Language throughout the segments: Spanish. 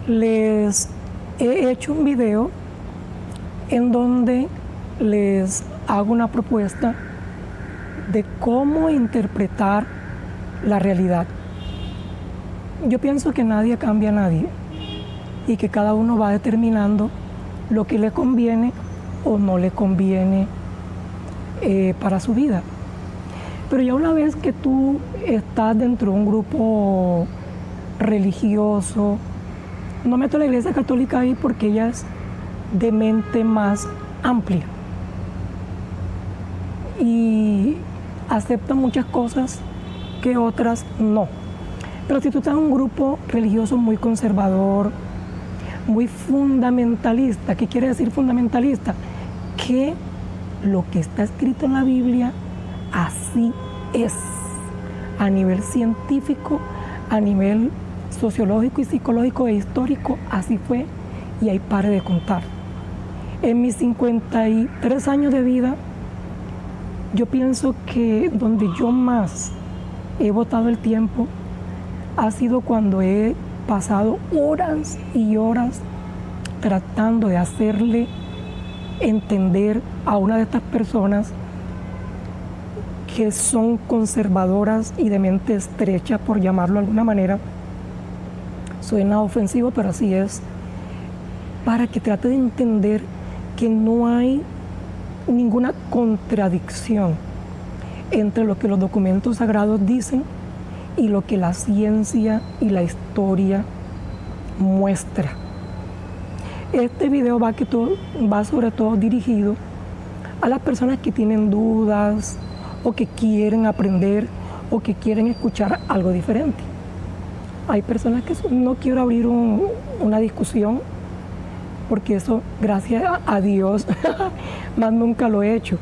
Les he hecho un video en donde les hago una propuesta de cómo interpretar la realidad. Yo pienso que nadie cambia a nadie y que cada uno va determinando lo que le conviene o no le conviene para su vida. Pero ya una vez que tú estás dentro de un grupo religioso, no meto a la Iglesia Católica ahí porque ella es de mente más amplia y acepta muchas cosas que otras no. Pero si tú estás en un grupo religioso muy conservador, muy fundamentalista, ¿qué quiere decir fundamentalista? Que lo que está escrito en la Biblia así es, a nivel científico, a nivel sociológico y psicológico e histórico, así fue y ahí pare de contar. En mis 53 años de vida, yo pienso que donde yo más he botado el tiempo ha sido cuando he pasado horas y horas tratando de hacerle entender a una de estas personas que son conservadoras y de mente estrecha, por llamarlo de alguna manera. Suena ofensivo, pero así es, para que trate de entender que no hay ninguna contradicción entre lo que los documentos sagrados dicen y lo que la ciencia y la historia muestra. Este video va sobre todo dirigido a las personas que tienen dudas o que quieren aprender o que quieren escuchar algo diferente. Hay personas que no quiero abrir una discusión porque eso, gracias a Dios, más nunca lo he hecho,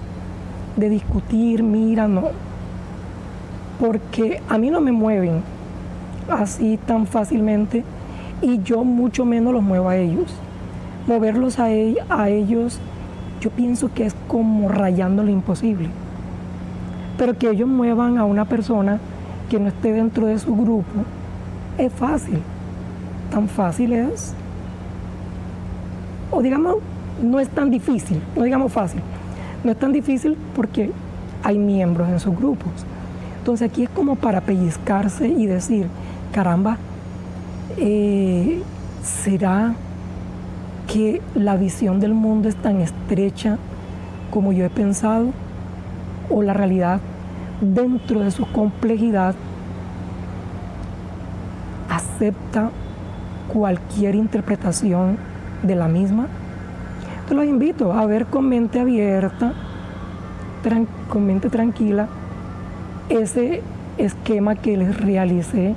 de discutir, mira, no. Porque a mí no me mueven así tan fácilmente y yo mucho menos los muevo a ellos. Moverlos a ellos, yo pienso que es como rayando lo imposible. Pero que ellos muevan a una persona que no esté dentro de su grupo, es fácil. Tan fácil es. O digamos, no es tan difícil, no digamos fácil. No es tan difícil porque hay miembros en sus grupos. Entonces aquí es como para pellizcarse y decir, caramba, ¿será que la visión del mundo es tan estrecha como yo he pensado? ¿O la realidad, dentro de su complejidad, acepta cualquier interpretación de la misma? Entonces los invito a ver con mente abierta, con mente tranquila, ese esquema que les realicé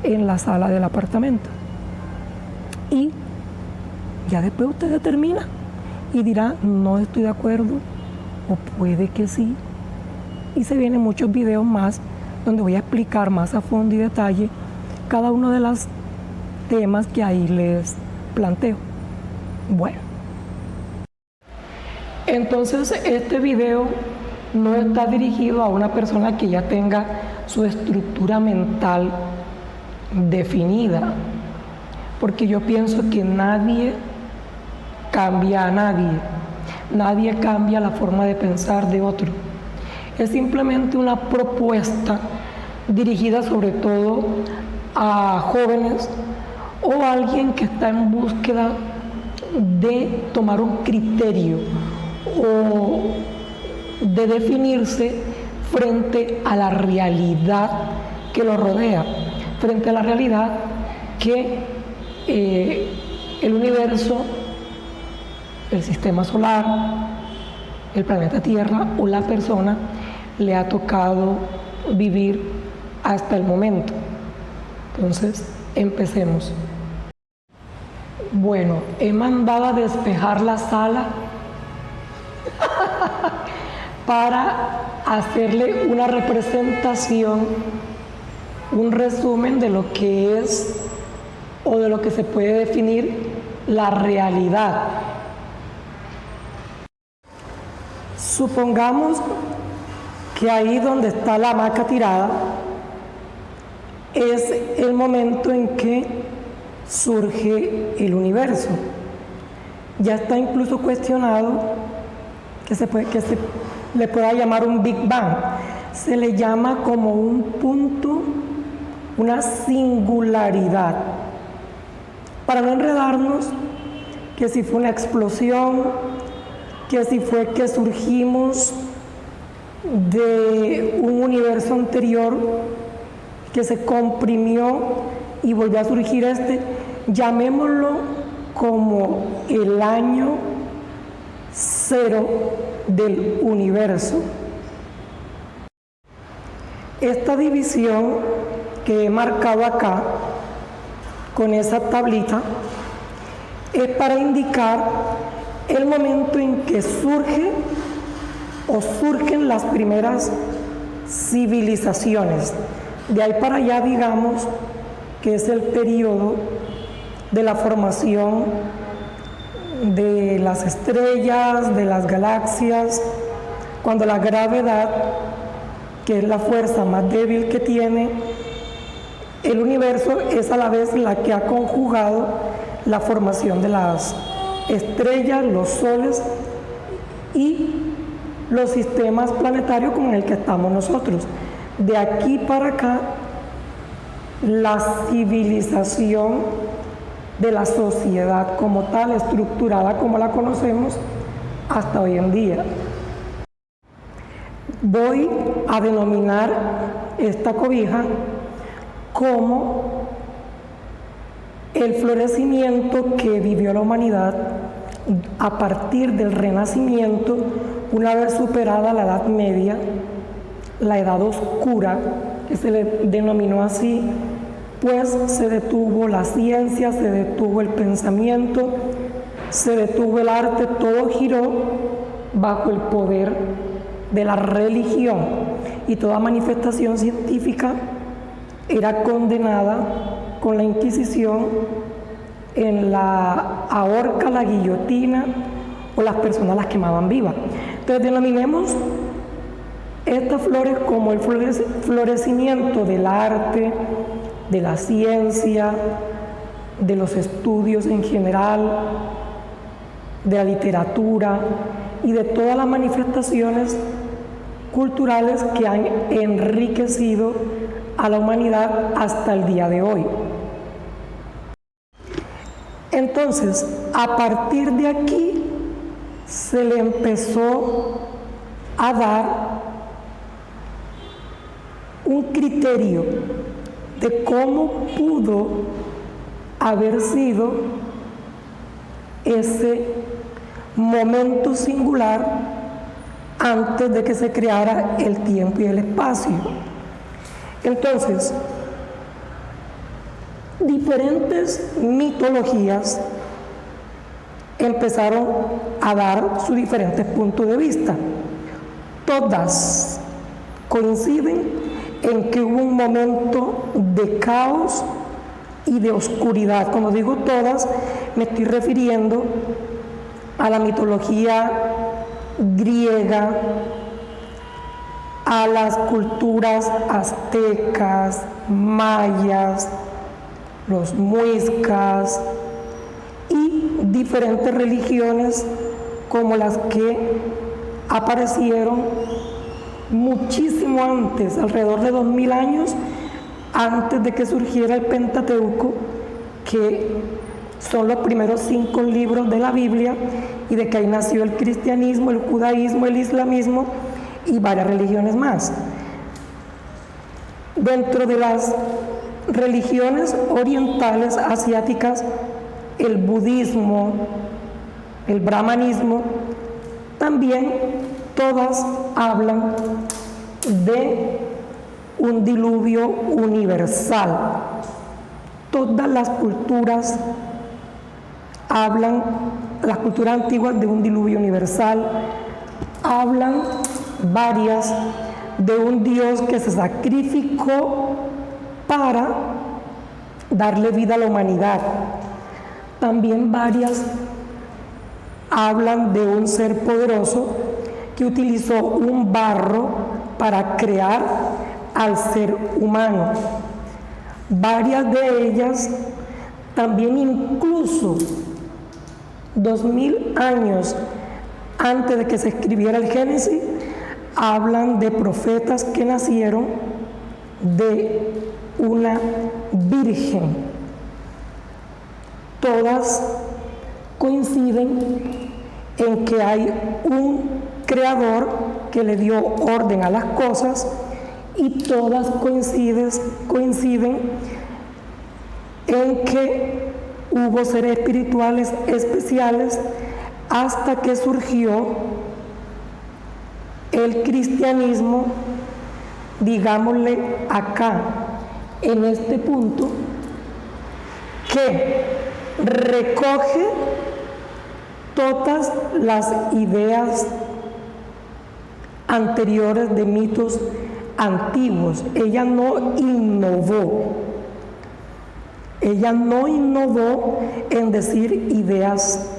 en la sala del apartamento. Y ya después usted determina y dirá, no estoy de acuerdo, o puede que sí. Y se vienen muchos videos más donde voy a explicar más a fondo y detalle cada uno de los temas que ahí les planteo. Bueno, entonces este video no está dirigido a una persona que ya tenga su estructura mental definida, porque yo pienso que nadie cambia a nadie, nadie cambia la forma de pensar de otro. Es simplemente una propuesta dirigida sobre todo a jóvenes o a alguien que está en búsqueda de tomar un criterio o de definirse frente a la realidad que lo rodea, frente a la realidad que el universo, el sistema solar, el planeta Tierra o la persona le ha tocado vivir hasta el momento. Entonces, empecemos. Bueno, he mandado a despejar la sala para hacerle una representación, un resumen de lo que es o de lo que se puede definir la realidad. Supongamos que ahí donde está la hamaca tirada es el momento en que surge el universo. Ya está incluso cuestionado que se le pueda llamar un Big Bang. Se le llama como un punto, una singularidad. Para no enredarnos, que si fue una explosión, que si fue que surgimos de un universo anterior que se comprimió y volvió a surgir llamémoslo como el año cero del universo. Esta división que he marcado acá con esa tablita es para indicar el momento en que surgen las primeras civilizaciones. De ahí para allá, digamos, que es el periodo de la formación de las estrellas, de las galaxias, cuando la gravedad, que es la fuerza más débil que tiene el universo, es a la vez la que ha conjugado la formación de las estrellas, los soles y los sistemas planetarios como en el que estamos nosotros. De aquí para acá, la civilización de la sociedad como tal, estructurada como la conocemos hasta hoy en día. Voy a denominar esta cobija como el florecimiento que vivió la humanidad a partir del Renacimiento, una vez superada la Edad Media, la Edad Oscura, que se le denominó así, pues se detuvo la ciencia, se detuvo el pensamiento, se detuvo el arte, todo giró bajo el poder de la religión y toda manifestación científica era condenada con la Inquisición en la horca, la guillotina o las personas las quemaban vivas. Entonces denominemos estas flores como el florecimiento del arte, de la ciencia, de los estudios en general, de la literatura y de todas las manifestaciones culturales que han enriquecido a la humanidad hasta el día de hoy. Entonces, a partir de aquí, se le empezó a dar un criterio de cómo pudo haber sido ese momento singular antes de que se creara el tiempo y el espacio. Entonces, diferentes mitologías empezaron a dar sus diferentes puntos de vista. Todas coinciden en que hubo un momento de caos y de oscuridad. Cuando digo todas, me estoy refiriendo a la mitología griega, a las culturas aztecas, mayas, los muiscas y diferentes religiones como las que aparecieron muchísimo antes, alrededor de 2000 años antes de que surgiera el Pentateuco, que son los primeros 5 libros de la Biblia, y de que ahí nació el cristianismo, el judaísmo, el islamismo y varias religiones más. Dentro de las religiones orientales asiáticas, el budismo, el brahmanismo, también todas hablan de un diluvio universal. Todas las culturas hablan, las culturas antiguas, de un diluvio universal. Hablan varias de un Dios que se sacrificó para darle vida a la humanidad. También varias hablan de un ser poderoso que utilizó un barro para crear al ser humano. Varias de ellas también incluso 2000 años antes de que se escribiera el Génesis, hablan de profetas que nacieron de una virgen. Todas coinciden en que hay un creador que le dio orden a las cosas, y todas coinciden en que hubo seres espirituales especiales hasta que surgió el cristianismo, digámosle acá, en este punto, que recoge todas las ideas anteriores de mitos antiguos. Ella no innovó en decir ideas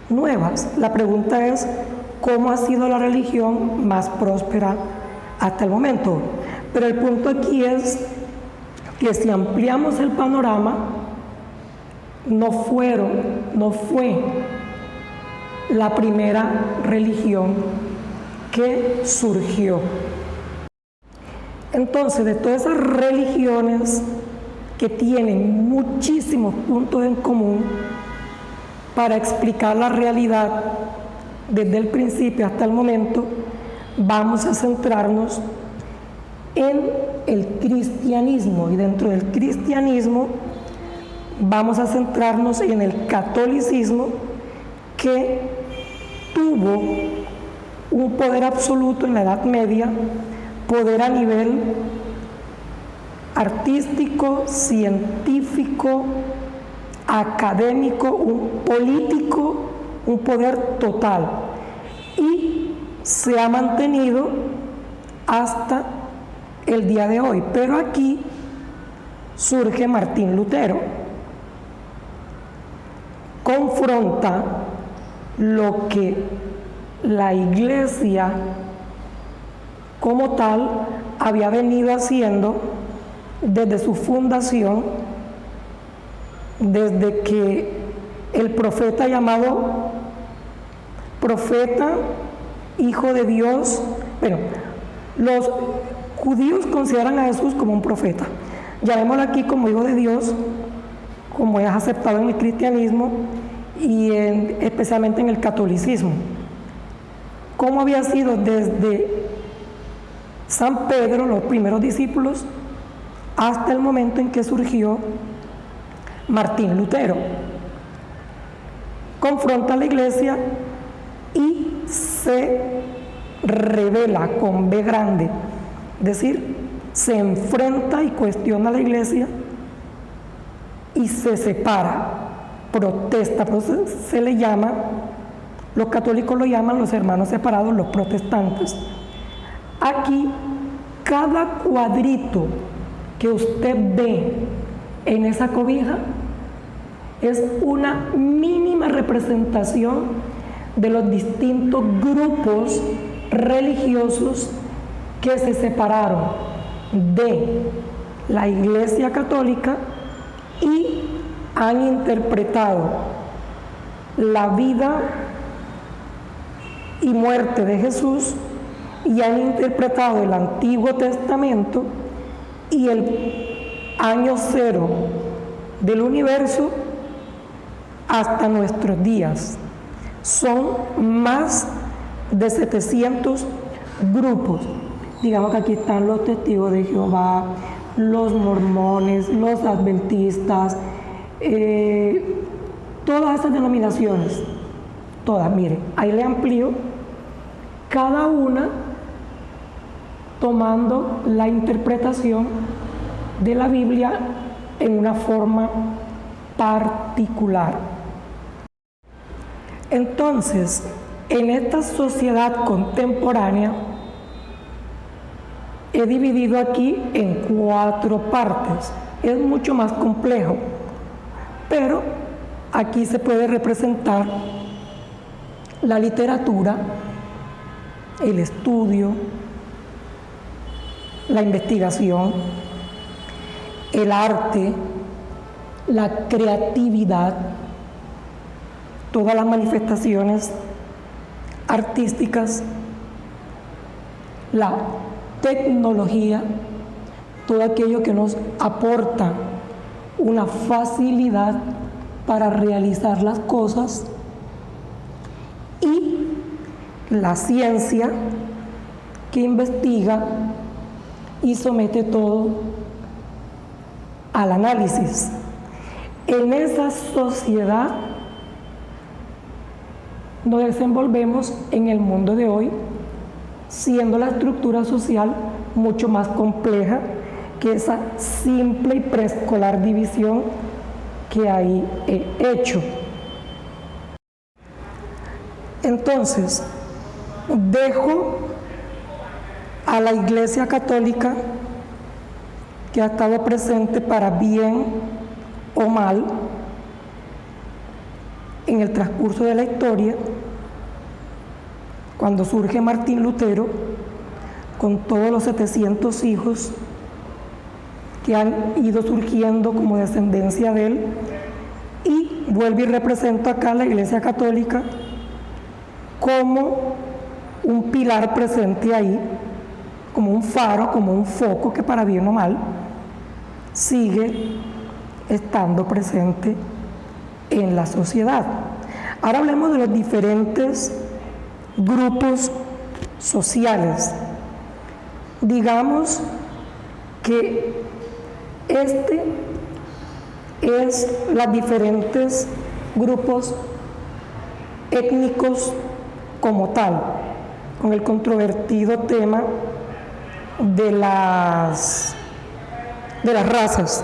nuevas. La pregunta es, ¿cómo ha sido la religión más próspera hasta el momento? Pero el punto aquí es que si ampliamos el panorama, no fue la primera religión que surgió. Entonces, de todas esas religiones que tienen muchísimos puntos en común para explicar la realidad desde el principio hasta el momento, vamos a centrarnos en el cristianismo, y dentro del cristianismo vamos a centrarnos en el catolicismo, que tuvo un poder absoluto en la Edad Media, poder a nivel artístico, científico, académico, político, un poder total, y se ha mantenido hasta el día de hoy. Pero aquí surge Martín Lutero, confronta lo que la Iglesia como tal había venido haciendo desde su fundación, desde que el profeta llamado profeta, hijo de Dios, bueno, los judíos consideran a Jesús como un profeta, llamémoslo aquí como hijo de Dios, como es aceptado en el cristianismo y especialmente en el catolicismo. ¿Cómo había sido desde San Pedro, los primeros discípulos, hasta el momento en que surgió Martín Lutero? Confronta a la Iglesia y se revela con B grande, es decir, se enfrenta y cuestiona a la Iglesia y se separa, protesta, pero se le llama, los católicos lo llaman los hermanos separados, los protestantes. Aquí, cada cuadrito que usted ve en esa cobija es una mínima representación de los distintos grupos religiosos que se separaron de la Iglesia Católica y han interpretado la vida y muerte de Jesús, y han interpretado el Antiguo Testamento y el año cero del universo hasta nuestros días. Son más de 700 grupos. Digamos que aquí están los testigos de Jehová, los mormones, los adventistas, todas esas denominaciones, todas, miren, ahí le amplío, cada una tomando la interpretación de la Biblia en una forma particular. Entonces, en esta sociedad contemporánea, he dividido aquí en 4 partes. Es mucho más complejo, pero aquí se puede representar la literatura, el estudio, la investigación, el arte, la creatividad, todas las manifestaciones artísticas, la tecnología, todo aquello que nos aporta una facilidad para realizar las cosas, y la ciencia, que investiga y somete todo al análisis. En esa sociedad nos desenvolvemos en el mundo de hoy, siendo la estructura social mucho más compleja que esa simple y preescolar división que ahí he hecho. Entonces, dejo a la Iglesia Católica, que ha estado presente para bien o mal en el transcurso de la historia, cuando surge Martín Lutero, con todos los 700 hijos que han ido surgiendo como descendencia de él, y vuelvo y represento acá a la Iglesia Católica como un pilar presente ahí, como un faro, como un foco que, para bien o mal, sigue estando presente en la sociedad. Ahora hablemos de los diferentes grupos sociales. Digamos que este es los diferentes grupos étnicos como tal, con el controvertido tema de las razas.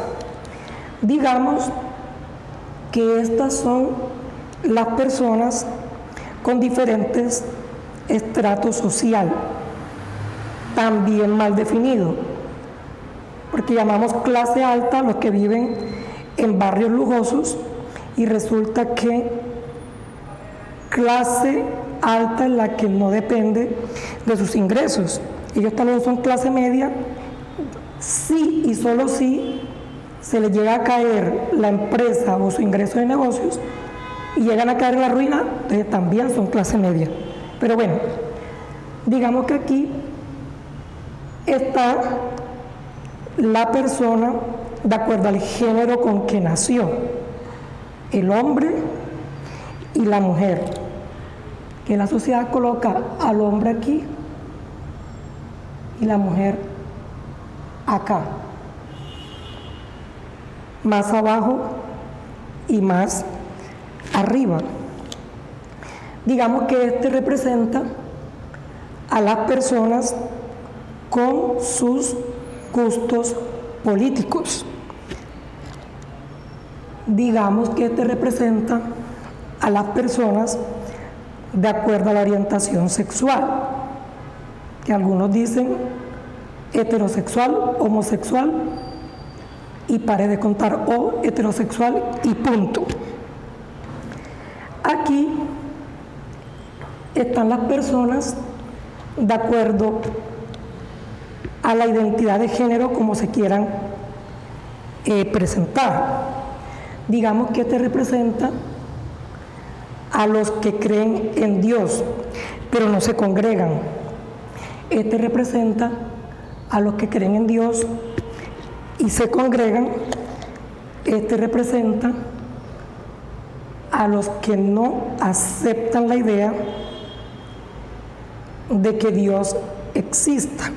Digamos que estas son las personas con diferentes estratos social, también mal definido, porque llamamos clase alta a los que viven en barrios lujosos, y resulta que clase alta es la que no depende de sus ingresos. Ellos también son clase media, sí y solo si se les llega a caer la empresa o su ingreso de negocios y llegan a caer en la ruina, entonces también son clase media. Pero bueno, digamos que aquí está la persona de acuerdo al género con que nació, el hombre y la mujer, que la sociedad coloca al hombre aquí y la mujer acá, más abajo y más arriba. Digamos que este representa a las personas con sus gustos políticos. Digamos que este representa a las personas de acuerdo a la orientación sexual, que algunos dicen heterosexual, homosexual, y pare de contar, o heterosexual y punto. Aquí están las personas de acuerdo a la identidad de género como se quieran presentar. Digamos que este representa a los que creen en Dios, pero no se congregan. Este representa a los que creen en Dios y se congregan. Este representa a los que no aceptan la idea de que Dios exista.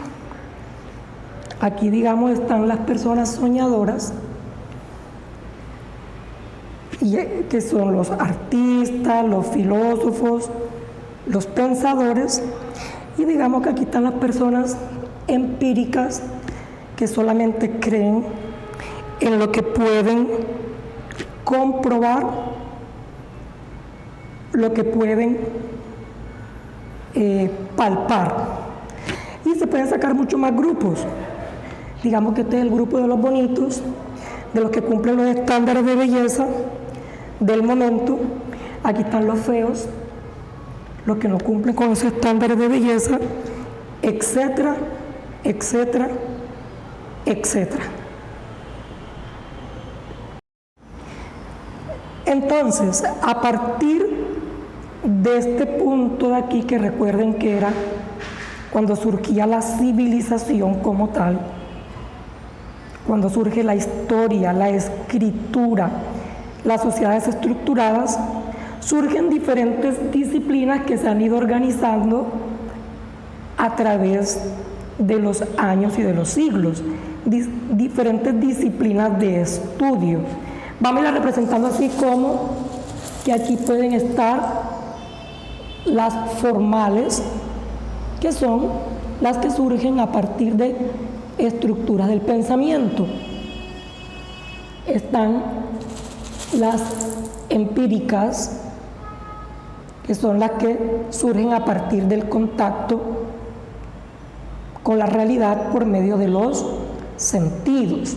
Aquí, digamos, están las personas soñadoras, que son los artistas, los filósofos, los pensadores, y digamos que aquí están las personas empíricas, que solamente creen en lo que pueden comprobar, lo que pueden palpar. Y se pueden sacar muchos más grupos. Digamos que este es el grupo de los bonitos, de los que cumplen los estándares de belleza del momento. Aquí están los feos, los que no cumplen con esos estándares de belleza, etcétera, etcétera, etcétera. Entonces, a partir de este punto de aquí, que recuerden que era cuando surgía la civilización como tal, cuando surge la historia, la escritura, las sociedades estructuradas, surgen diferentes disciplinas que se han ido organizando a través de los años y de los siglos, diferentes disciplinas de estudio. Vamos a ir representando así como que aquí pueden estar las formales, que son las que surgen a partir de estructuras del pensamiento. Están las empíricas, que son las que surgen a partir del contacto con la realidad por medio de los sentidos.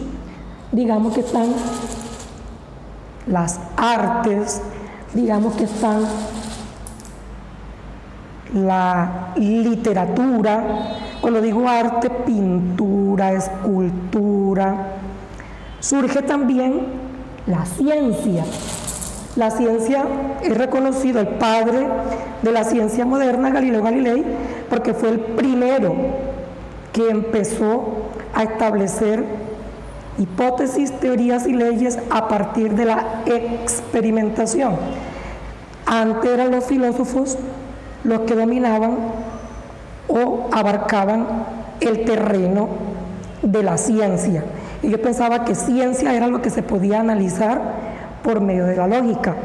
Digamos que están las artes, digamos que están la literatura. Cuando digo arte, pintura, escultura. Surge también la ciencia. La ciencia es reconocido el padre de la ciencia moderna, Galileo Galilei, porque fue el primero que empezó a establecer hipótesis, teorías y leyes a partir de la experimentación. Antes eran los filósofos los que dominaban o abarcaban el terreno de la ciencia. Y yo pensaba que ciencia era lo que se podía analizar por medio de la lógica.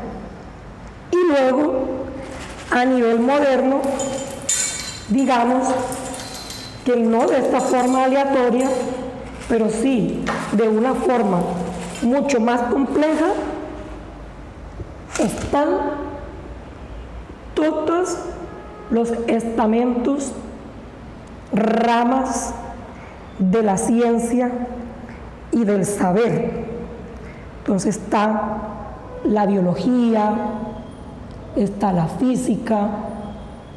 Y luego, a nivel moderno, digamos que no de esta forma aleatoria, pero sí de una forma mucho más compleja, están todos los estamentos, ramas de la ciencia y del saber. Entonces está la biología, está la física,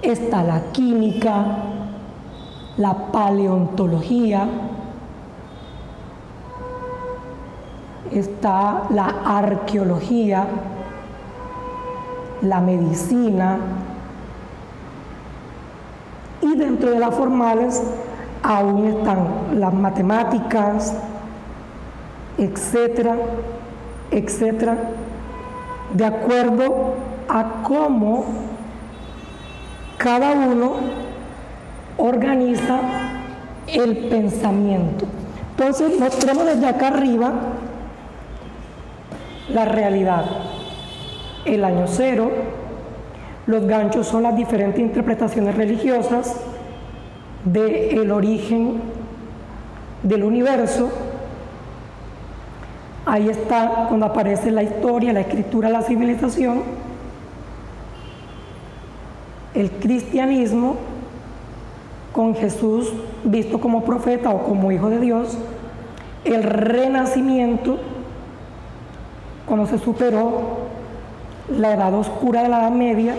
está la química, la paleontología, está la arqueología, la medicina, y dentro de las formales aún están las matemáticas, etcétera, etcétera, de acuerdo a cómo cada uno organiza el pensamiento. Entonces, mostremos desde acá arriba la realidad, el año cero. Los ganchos son las diferentes interpretaciones religiosas del origen del universo. Ahí está cuando aparece la historia, la escritura, la civilización, el cristianismo, con Jesús visto como profeta o como hijo de Dios, el renacimiento, cuando se superó la edad oscura de la Edad Media,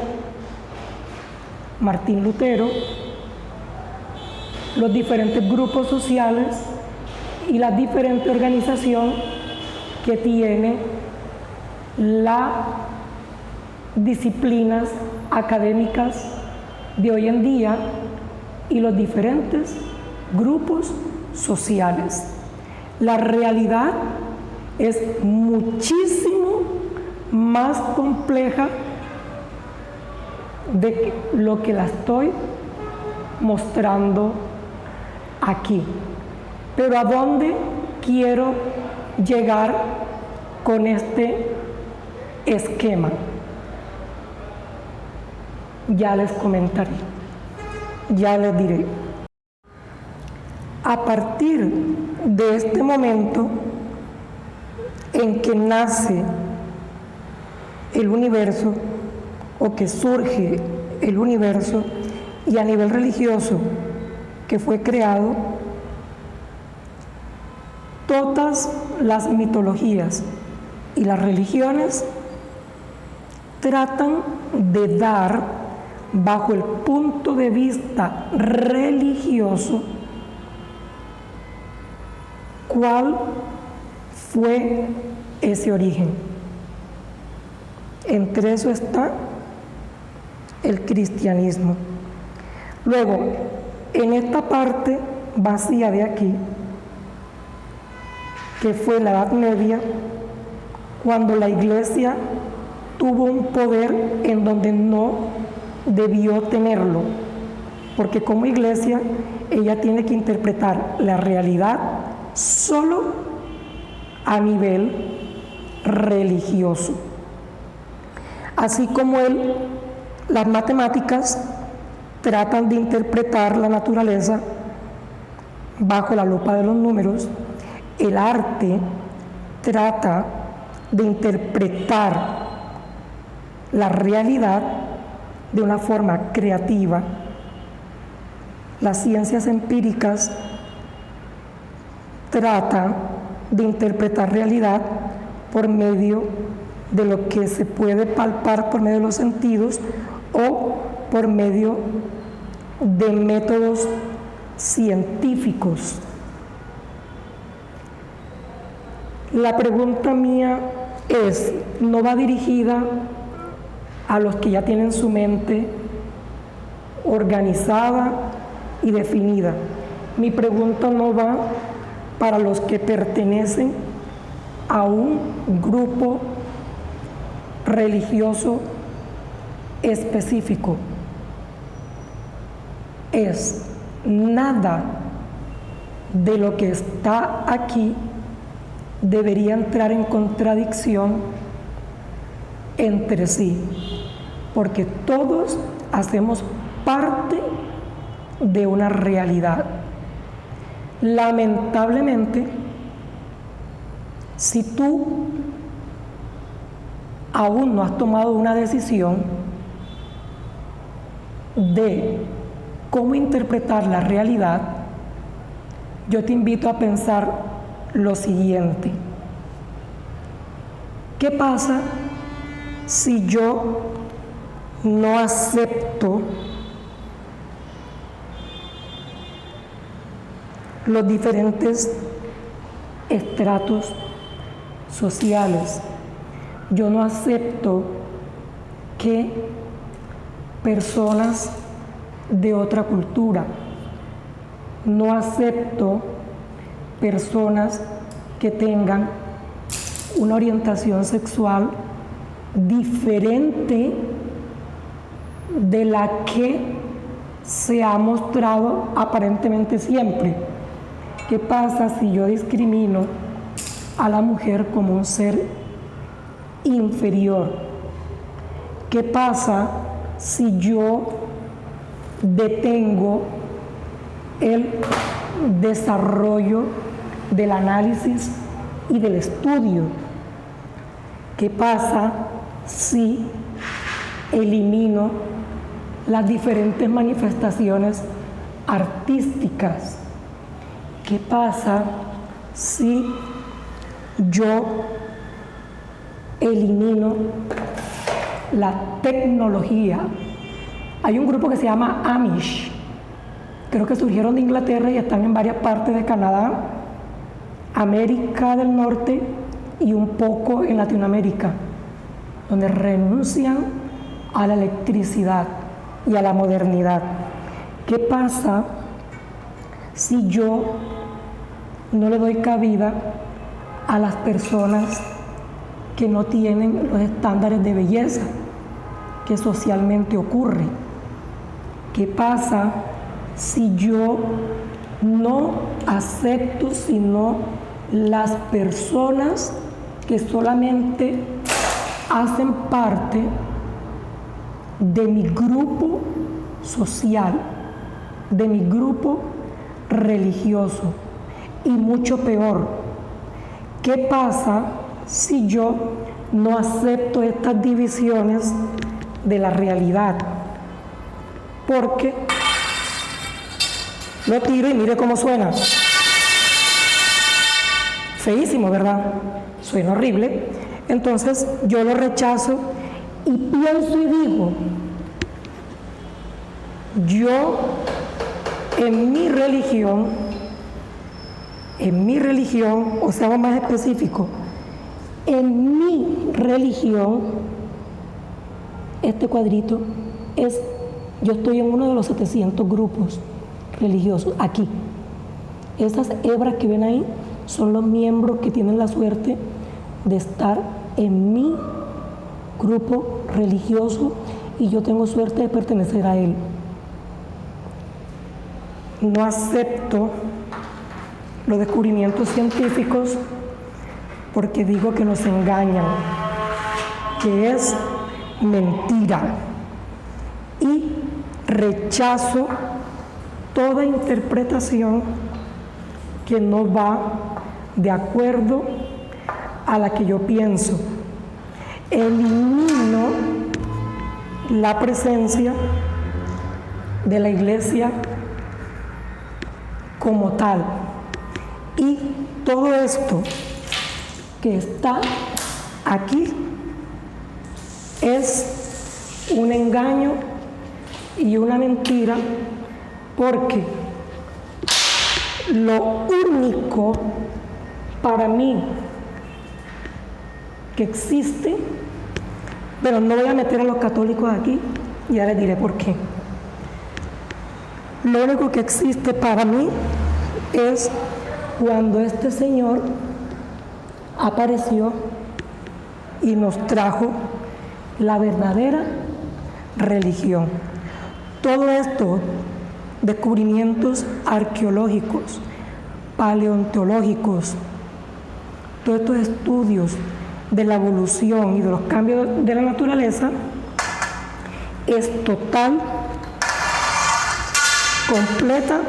Martín Lutero, los diferentes grupos sociales y la diferente organización que tiene las disciplinas académicas de hoy en día y los diferentes grupos sociales. La realidad es muchísimo más compleja de lo que la estoy mostrando aquí. Pero ¿a dónde quiero llegar con este esquema? Ya les comentaré, ya les diré. A partir de este momento en que nace el universo, o que surge el universo, y a nivel religioso que fue creado, todas las mitologías y las religiones tratan de dar, bajo el punto de vista religioso, cuál fue ese origen. Entre eso está el cristianismo. Luego, en esta parte vacía de aquí, que fue la Edad Media, cuando la Iglesia tuvo un poder en donde no debió tenerlo, porque como Iglesia ella tiene que interpretar la realidad solo a nivel religioso. Así como las matemáticas tratan de interpretar la naturaleza bajo la lupa de los números, el arte trata de interpretar la realidad de una forma creativa. Las ciencias empíricas tratan de interpretar realidad por medio de lo que se puede palpar por medio de los sentidos o por medio de métodos científicos. La pregunta mía no va dirigida a los que ya tienen su mente organizada y definida. Mi pregunta no va para los que pertenecen a un grupo religioso específico. Nada de lo que está aquí debería entrar en contradicción entre sí, porque todos hacemos parte de una realidad. Lamentablemente, si tú aún no has tomado una decisión de cómo interpretar la realidad, yo te invito a pensar lo siguiente: ¿qué pasa si yo no acepto los diferentes estratos sociales? Yo no acepto que personas de otra cultura, no acepto personas que tengan una orientación sexual diferente de la que se ha mostrado aparentemente siempre. ¿Qué pasa si yo discrimino a la mujer como un ser inferior? ¿Qué pasa si yo detengo el desarrollo del análisis y del estudio? ¿Qué pasa si elimino las diferentes manifestaciones artísticas? ¿Qué pasa si yo elimino la tecnología? Hay un grupo que se llama Amish, creo que surgieron de Inglaterra y están en varias partes de Canadá, América del Norte y un poco en Latinoamérica, donde renuncian a la electricidad y a la modernidad. ¿Qué pasa si yo no le doy cabida a las personas que no tienen los estándares de belleza que socialmente ocurre? ¿Qué pasa si yo no acepto sino las personas que solamente hacen parte de mi grupo social, de mi grupo religioso? Y mucho peor, ¿qué pasa si yo no acepto estas divisiones de la realidad? Porque lo tiro y mire cómo suena. Feísimo, ¿verdad? Suena horrible. Entonces yo lo rechazo y pienso y digo, yo en mi religión, o sea, más específico, en mi religión Este cuadrito es, yo estoy en uno de los 700 grupos religiosos aquí. Esas hebras que ven ahí son los miembros que tienen la suerte de estar en mi grupo religioso y yo tengo suerte de pertenecer a él. No acepto los descubrimientos científicos porque digo que nos engañan, que es mentira, y rechazo toda interpretación que no va de acuerdo a la que yo pienso. Elimino la presencia de la iglesia como tal. Y todo esto que está aquí es un engaño y una mentira, porque lo único para mí que existe, pero no voy a meter a los católicos aquí, ya les diré por qué. Lo único que existe para mí es cuando este Señor apareció y nos trajo la verdadera religión. Todo esto, descubrimientos arqueológicos, paleontológicos, todos estos estudios de la evolución y de los cambios de la naturaleza, es total, completa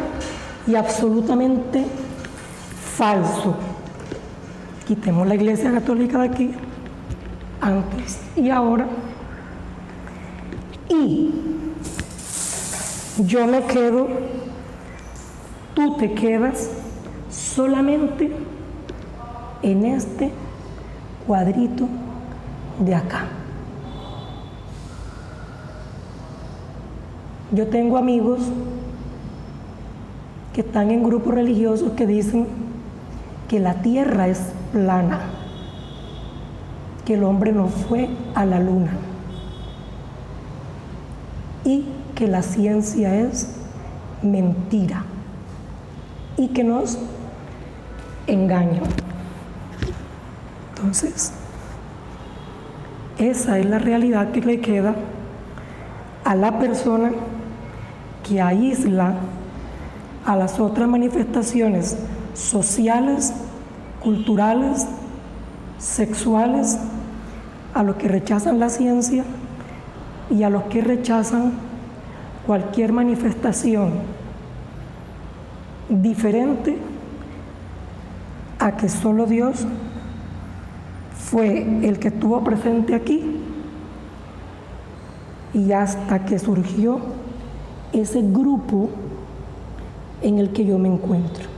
y absolutamente falso. Quitemos la Iglesia Católica de aquí, antes y ahora, y yo me quedo, tú te quedas solamente en este cuadrito de acá. Yo tengo amigos que están en grupos religiosos que dicen que la tierra es plana, que el hombre no fue a la luna y que la ciencia es mentira y que nos engaña. Entonces, esa es la realidad que le queda a la persona que aísla a las otras manifestaciones sociales, culturales, sexuales, a los que rechazan la ciencia y a los que rechazan cualquier manifestación diferente a que solo Dios fue el que estuvo presente aquí y hasta que surgió ese grupo en el que yo me encuentro.